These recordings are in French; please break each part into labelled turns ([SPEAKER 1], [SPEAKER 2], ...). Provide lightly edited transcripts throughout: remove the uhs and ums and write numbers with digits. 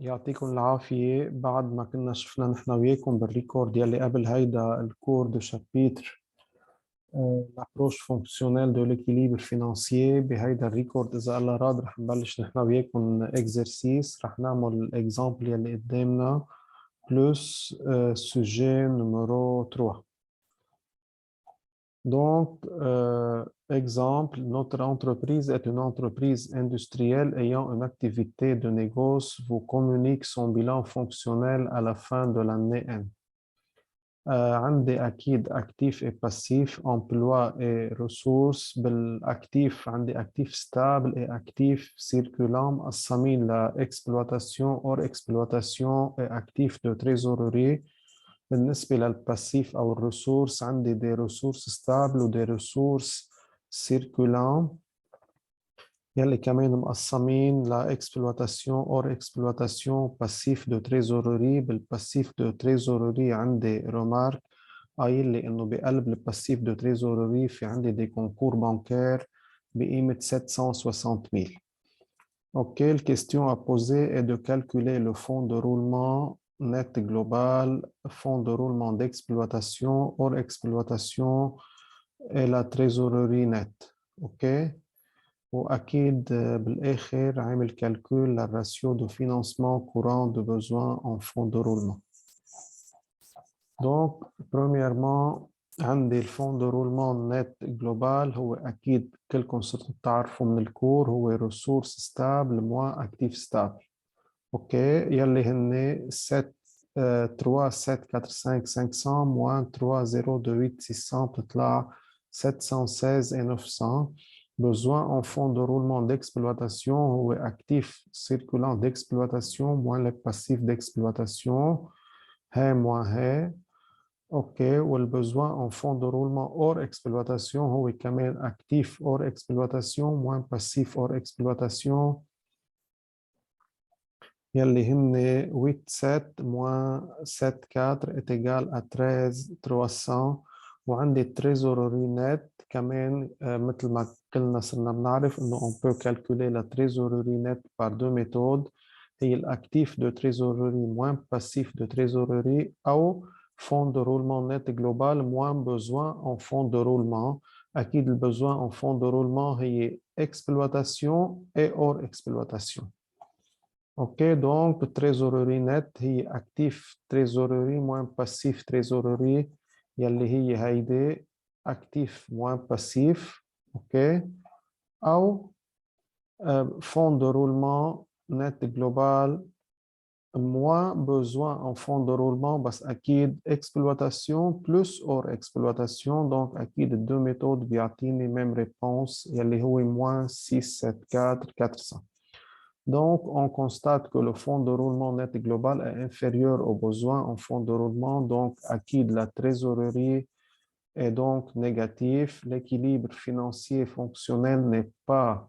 [SPEAKER 1] يعطيكم العافية. بعد ما كنا شفنا نحن وياكم بالريكورد يلي قبل هيدا الكور دو شابيتر l'approche fonctionnelle de l'équilibre financier. بهيدا الريكورد إذا الله راد رح نبلش نحن وياكم exercice. رح نعمل الإكزامبل يلي قدامنا plus sujet numéro 3. Donc, exemple, notre entreprise est une entreprise industrielle ayant une activité de négoce. Vous communique son bilan fonctionnel à la fin de l'année N. عندي أكيد actif et passif, emploi et ressources. بالactif عندي actif stable et actif circulant مقسمين لإكسبلواتاسيون or exploitation et actif de trésorerie. بالنسبة للباسيف أو الريسورس عندي des ressources stables و des ressources circulants يلي كمان مقسمين لإكسبلواتاسيون or exploitation passif de trésorerie. بالباسيف de trésorerie عندي remarque قايل لي إنه بقلب الباسيف de trésorerie في عندي des concours bancaires بقيمة 760,000. OK, la question à poser est de calculer le fonds de roulement net global, fonds de roulement d'exploitation, hors exploitation et la trésorerie nette. OK? وأكيد بالآخر عامل calcul la ratio de financement courant de besoin en fonds de roulement. Donc, premièrement, عندي الفون دو رولمون نت جلوبال هو اكيد كلكم صرتوا تعرفوا من الكور هو ريسورس ستابل موا اكتيف ستابل. اوكي يلي هن 7 3 7 4 5 500 موان 3 0 2 8 600 بتطلع 716 et 900. Besoin en fonds de roulement d'exploitation هو actif circulant d'exploitation moins le passif d'exploitation هي moins هي. OK, ou le besoin en fonds de roulement hors exploitation, هو كمان actif hors exploitation, moins passif hors exploitation. يلي هن 8 7 moins 7 4 est égal à 13 300. وعندي trésorerie net كمان مثل ما كلنا صرنا بنعرف انه on peut calculer la trésorerie net par deux méthodes. هي l'actif de trésorerie moins passif de trésorerie أو fonds de roulement net global moins besoin en fonds de roulement. أكيد le besoin en fonds de roulement هي exploitation et hors exploitation. OK, donc trésorerie net هي actif trésorerie moins passif trésorerie يلي هي هيدي actif moins passif. OK, أو fonds de roulement net global moins besoin en fonds de roulement بس أكيد exploitation plus hors exploitation. donc أكيد deux méthodes بيعطيني même réponse يلي هو moins 6 7 4 400. Donc, on constate que le fonds de roulement net global est inférieur aux besoins en fonds de roulement. Donc, acquis de la trésorerie est donc négatif. L'équilibre financier fonctionnel n'est pas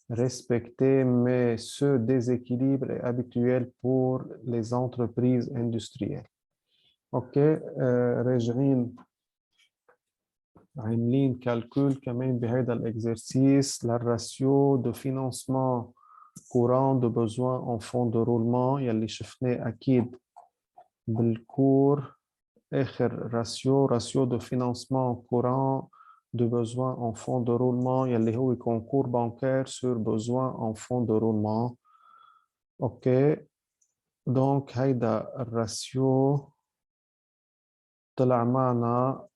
[SPEAKER 1] respecté, mais ce déséquilibre est habituel pour les entreprises industrielles. OK, راجعين عاملين calcul كمان بهذا الexercice la ratio de financement courant de besoin en fonds de roulement يلي شفناه أكيد بالكور. آخر ratio de financement courant de besoin en fonds de roulement يلي هو concours bancaire sur besoin en fonds de roulement. OK, donc هيدا الراتيو طلع معنا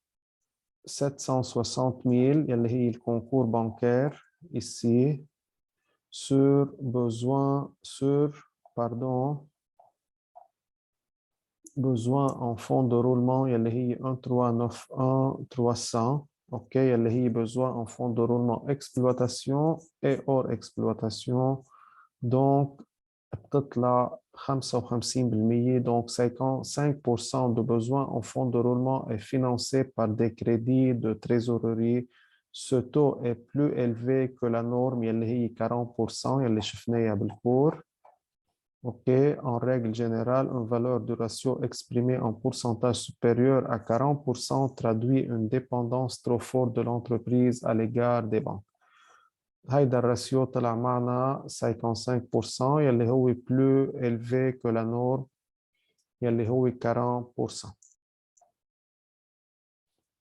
[SPEAKER 1] 760,000 يلي هي الكونكور بانكير ici sur besoin en fonds de roulement يلي هي 1391300. OK يلي هي besoin en fonds de roulement exploitation et hors exploitation. donc بتطلع 55%. donc 55% de besoin en fonds de roulement est financé par des crédits de trésorerie. Ce taux est plus élevé que la norme يلي هي 40% يلي شفناها بالكور. OK, en règle générale, une valeur de ratio exprimée en pourcentage supérieur à 40% traduit une dépendance trop forte de l'entreprise à l'égard des banques. هيدا الراتيو طلع معنا 55% يلي هو plus élevé que la norme يلي هو 40%.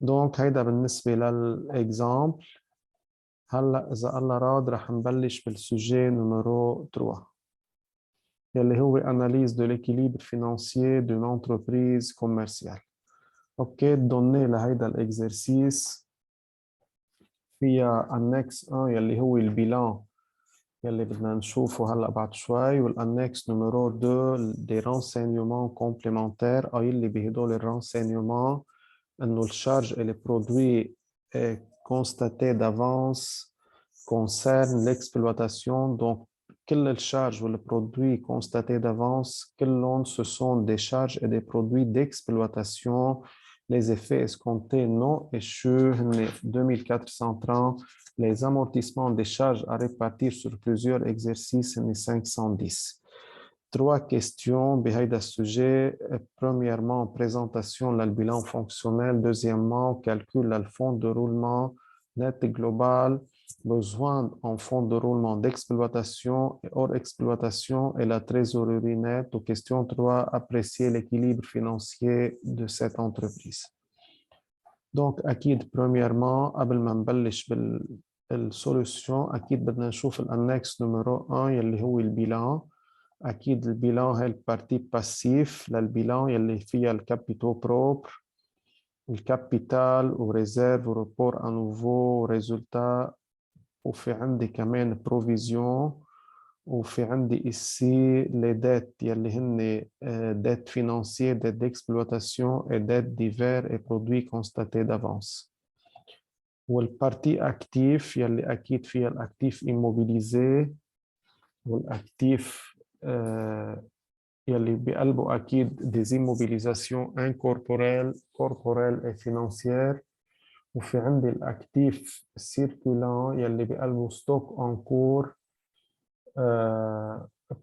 [SPEAKER 1] دونك هيدا بالنسبة للإكزامبل. هلا إذا الله راد رح نبلش بالسوجي نمرو 3 يلي هو analyse de l'équilibre financier d'une entreprise commerciale. اوكي دوني لهيدا الإكزرسيس فيها annex 1 يلي هو البيلان يلي بدنا نشوفه هلا بعد شوي، والانكس نمرو 2 دي renseignements complémentaires أو يلي بهدول الرانسينيومون إنه الشارج et les produits constatés d'avance concernent l'exploitation. Donc كل الشارج والبرودوي constatés d'avance كلهم ce sont des charges et des produits d'exploitation. Les effets escomptés non échus 2430. Les amortissements des charges à répartir sur plusieurs exercices 510. 3 questions بهيدا السوجي. Premièrement, présentation du bilan fonctionnel. Deuxièmement, calcul le fonds de roulement net global. Besoin en fonds de roulement d'exploitation et hors exploitation et la trésorerie nette. Ou question 3, apprécier l'équilibre financier de cette entreprise. Donc, أكيد premièrement, قبل ما نبلش بالsolution أكيد بدنا نشوف الانكس نمرو 1 يلي هو البيلان. أكيد البيلان هي البارتي باسيف للبيلان يلي فيها الكابيتو بروبر، الكابيتال وريزيرف وريبور انوفو وريزولتا، وفي عندي كمان بروفيزيون، وفي عندي ici les dettes يلي هن dettes financières, dettes d'exploitation et dettes divers et produits constatés d'avance. والبارتي actif يلي أكيد فيها الأكتيف immobilisé والأكتيف يلي بقلبه أكيد des immobilisations incorporelles, corporelles et financières. وفي عندي الأكتيف circulant يلي بقلبه stock en cours,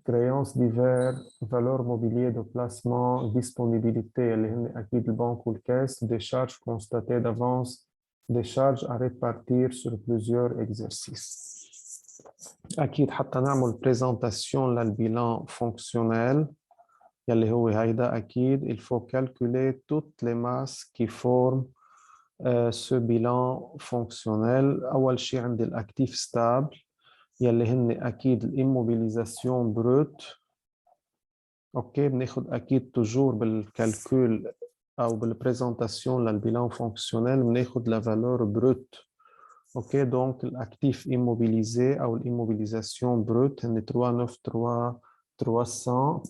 [SPEAKER 1] créances divers, valeur mobilier de placement, disponibilité اللي هن أكيد البنك والكاس, des charges constatées d'avance, des charges à répartir sur plusieurs exercices. أكيد حتى نعمل présentation للbilan fonctionnel يلي هو هيدا أكيد il faut calculer toutes les masses qui forment ce bilan fonctionnel. أول شيء عندي الأكتيف stable يلي هن أكيد الإموبيليزاسيون بروت. أوكي بناخد أكيد توجور بالكالكول أو بالبريزنتاسيون للبيلان فونكسيونيل بناخد لا فالور بروت. أوكي دونك الأكتيف إموبيليزي أو الإموبيليزاسيون بروت هن 300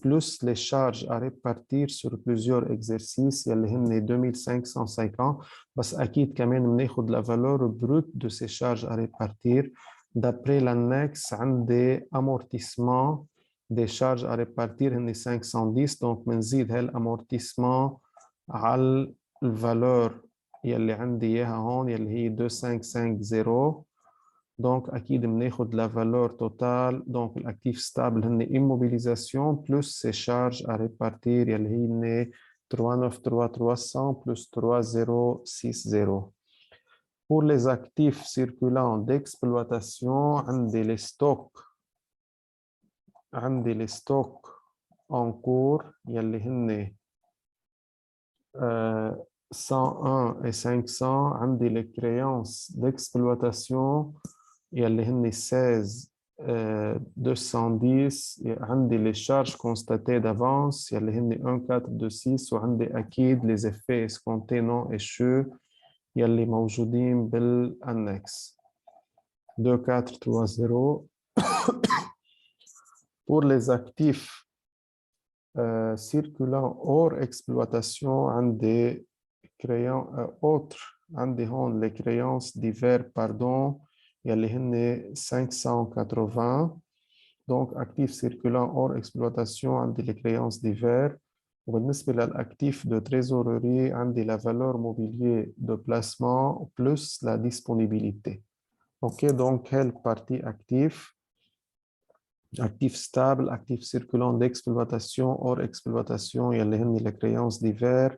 [SPEAKER 1] plus les charges à répartir sur plusieurs exercices يلي هن 2550. بس أكيد كمان بناخد la valeur brute de ces charges à répartir. D'après l'annexe عندي amortissement des charges à répartir هن 510. donc بنزيد هالامورتيسمون على الفالور يلي عندي اياها هون يلي هي 2550. donc أكيد بناخد la valeur totale. donc l'actif stable هن immobilisation plus ces charges à répartir يلي هي 300 plus 3060. Pour les actifs circulants d'exploitation, عندي les stocks en cours يلي هن 101 et 500. عندي les créances d'exploitation يلي هن 16 210. عندي les charges constatées d'avance يلي هن 1426. وعندي أكيد les effets escomptés non échus يلي موجودين بالانكس 2430. Pour les actifs circulants hors exploitation عندي autres عندي هون les créances divers pardon يلي هن 580. donc actifs circulants hors exploitation عندي les créances divers. وبالنسبة للأكتيف de trésorerie عندي la valeur mobilier de placement plus la disponibilité. OK donc quelle partie actif stable, actif circulant d'exploitation hors exploitation يلي هن les créances divers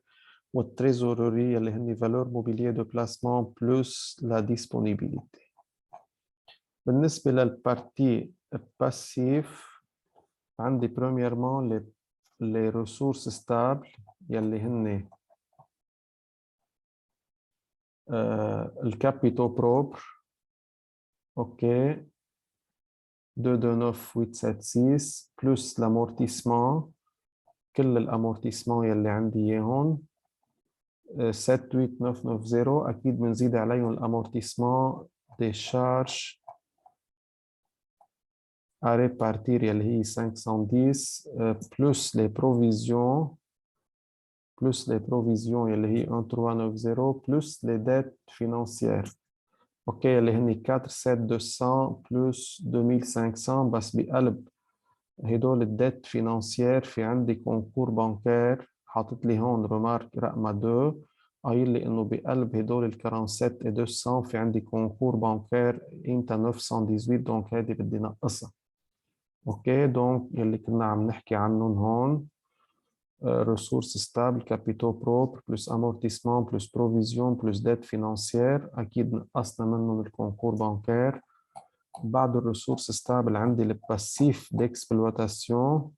[SPEAKER 1] والtrésorerie يلي هن valeur mobilier de placement plus la disponibilité. بالنسبة للpartie passif عندي premièrement les ressources stables يلي هن le capitaux propres. OK, 229,876 plus l'amortissement, كل الامورتيسمون يلي عندي اياهم 78990. اكيد بنزيد عليهم الامورتيسمون des charges à répartir يلي هي 510 plus les provisions يلي هي 1390 plus les dettes financières. OK, يلي هن 47200 plus 2500. بس بقلب هدول الديت فينانسيير في عندي كونكور بانكير حاطط لي هون ريمارك رقم 2 قايل لي انه بقلب هدول ال 47 et 200 في عندي كونكور بانكير قيمتها 918. دونك هيدي بدي نقصها. اوكي دونك يلي كنا عم نحكي عنهم هون ressources stables, capitaux propres plus amortissement plus provision plus dette financière. اكيد نقصنا منهم الكونكور بانكير. بعد الريسورس ستابل عندي الباسيف ديكسبلواتاسيون.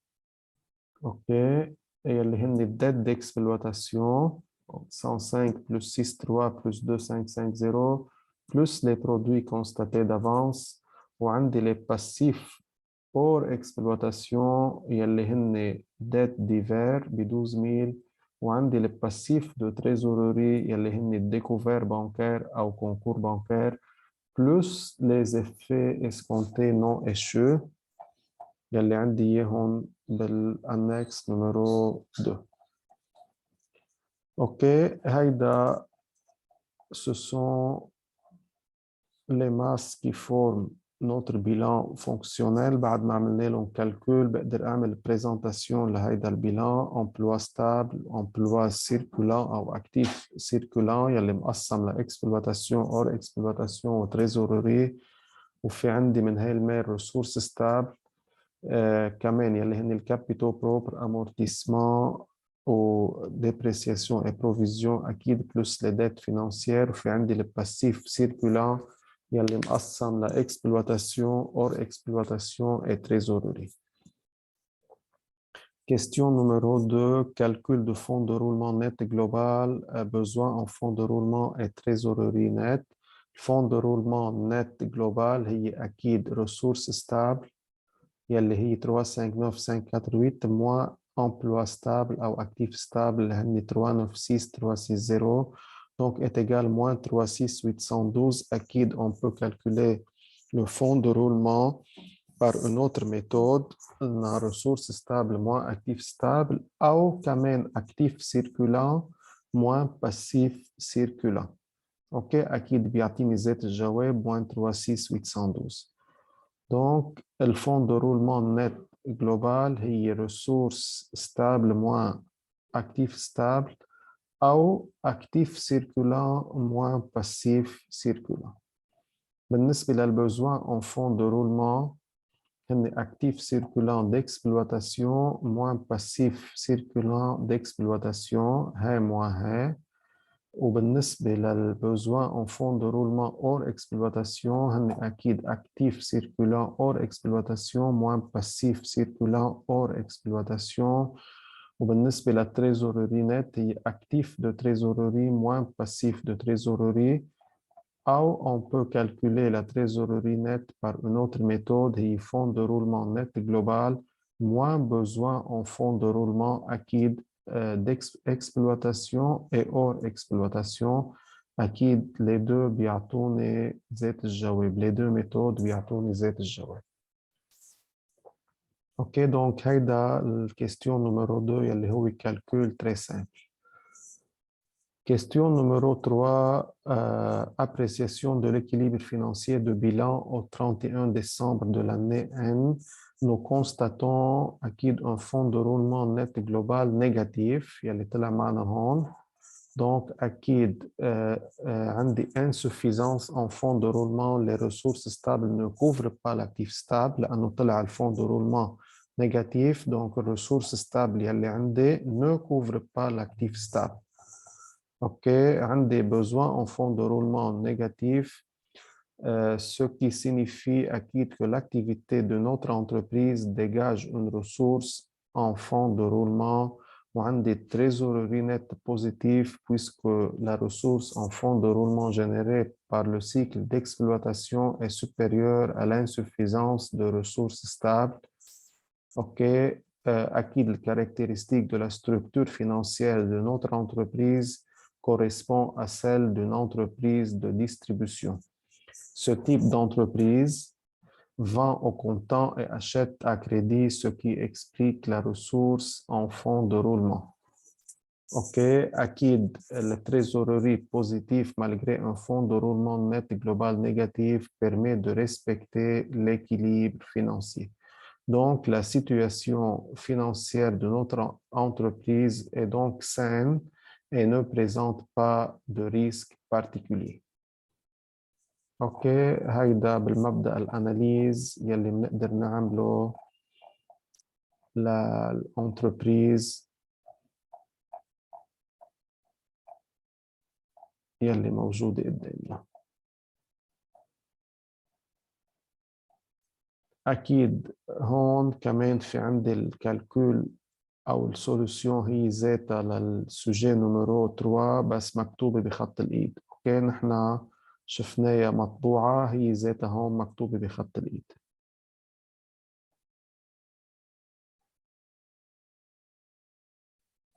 [SPEAKER 1] اوكي يلي هن الديت ديكسبلواتاسيون 105 plus 63 plus 2550 plus les produits constatés d'avance. وعندي les passifs hors exploitation يلي هن dettes divers ب 12000. وعندي les passifs de trésorerie يلي هن الديكوفير بانكير أو كونكور بانكير plus les effets escomptés non échus يلي عندي اياهم بالانكس نمرو 2. اوكي هيدا ce sont les masses qui forment notre bilan fonctionnel. بعد ما عملنا لهم كالكول بقدر اعمل بريزنتاسيون لهيدا البيلان emploi stable, emploi circulant او actif circulant يلي مقسم لاكسبلواتاسيون اور اكسبلواتاسيون وتريزوروري. وفي عندي من هاي المال ريسورس ستابل كمان يلي هن الكابيتو بروبر امورتيسمون و ديبريسياسيون اي بروفيزيون اكيد بلس لي ديت فينانسيير. وفي عندي الباسيف سيركولان يلي مقسم لاكسبلواتاسيون اور اكسبلواتاسيون اي تريزوروري. Question numéro 2, calcul de fonds de roulement net global, besoin en fonds de roulement et trésorerie net. Fonds de roulement net global هي أكيد ressources stable يلي هي 359548 moins emploi stable أو actif stable اللي هن 396360 donc est égal moins 36812. أكيد on peut calculer le fonds de roulement par une autre méthode, la ressource stable moins actif stable ou كمان actif circulant moins passif circulant. OK, أكيد بيعطيني زيت الجواب moins 36812. Donc, le fonds de roulement net global هي ressource stable moins actif stable ou actif circulant moins passif circulant. بالنسبة للbesoin en fonds de roulement هن actif circulant d'exploitation moins passif circulant d'exploitation هاي moins هاي. وبالنسبة للbesoin en fonds de roulement hors exploitation هن أكيد actif circulant hors exploitation moins passif circulant hors exploitation. وبالنسبة للتريزوروري net هي actif de trésorerie moins passif de trésorerie. Ou on peut calculer la trésorerie nette par une autre méthode, هي fonds de roulement net global moins besoin en fonds de roulement acquis d'exploitation et hors exploitation. أكيد les deux بيعطوني زيت الجواب. les deux méthodes بيعطوني زيت الجواب. OK, donc هيدا الكيستيون نمرو 2 يلي هو calcul très simple. Question numéro 3, appréciation de l'équilibre financier de bilan au 31 décembre de l'année N. Nous constatons un fonds de roulement net global négatif. Donc, عندي insuffisance en fonds de roulement. Les ressources stables ne couvrent pas l'actif stable. لأنه طلع الفond de roulement négatif. Donc, les ressources stables يلي عندي ne couvrent pas l'actif stable. OK, عندي besoin en fonds de roulement négatif ce qui signifie acquis que l'activité de notre entreprise dégage une ressource en fonds de roulement ou un des trésoreries nettes positives puisque la ressource en fonds de roulement générée par le cycle d'exploitation est supérieure à l'insuffisance de ressources stables. OK. Acquis de caractéristique de la structure financière de notre entreprise correspond à celle d'une entreprise de distribution. Ce type d'entreprise vend au comptant et achète à crédit, ce qui explique la ressource en fonds de roulement. OK, acquis la trésorerie positive malgré un fonds de roulement net global négatif permet de respecter l'équilibre financier. Donc, la situation financière de notre entreprise est donc saine et ne présente pas de risque particulier. اوكي هيدا بالمبدأ الاناليز يلي بنقدر نعمله للانتربريز يلي موجودة قدامنا. أكيد هون كمان في عندي الكالكول أو السولوشن هي ذاتها للسوجي نمرو 3 بس مكتوبة بخط الإيد. أوكي نحن شفناها مطبوعة هي ذاتها هون مكتوبة بخط الإيد.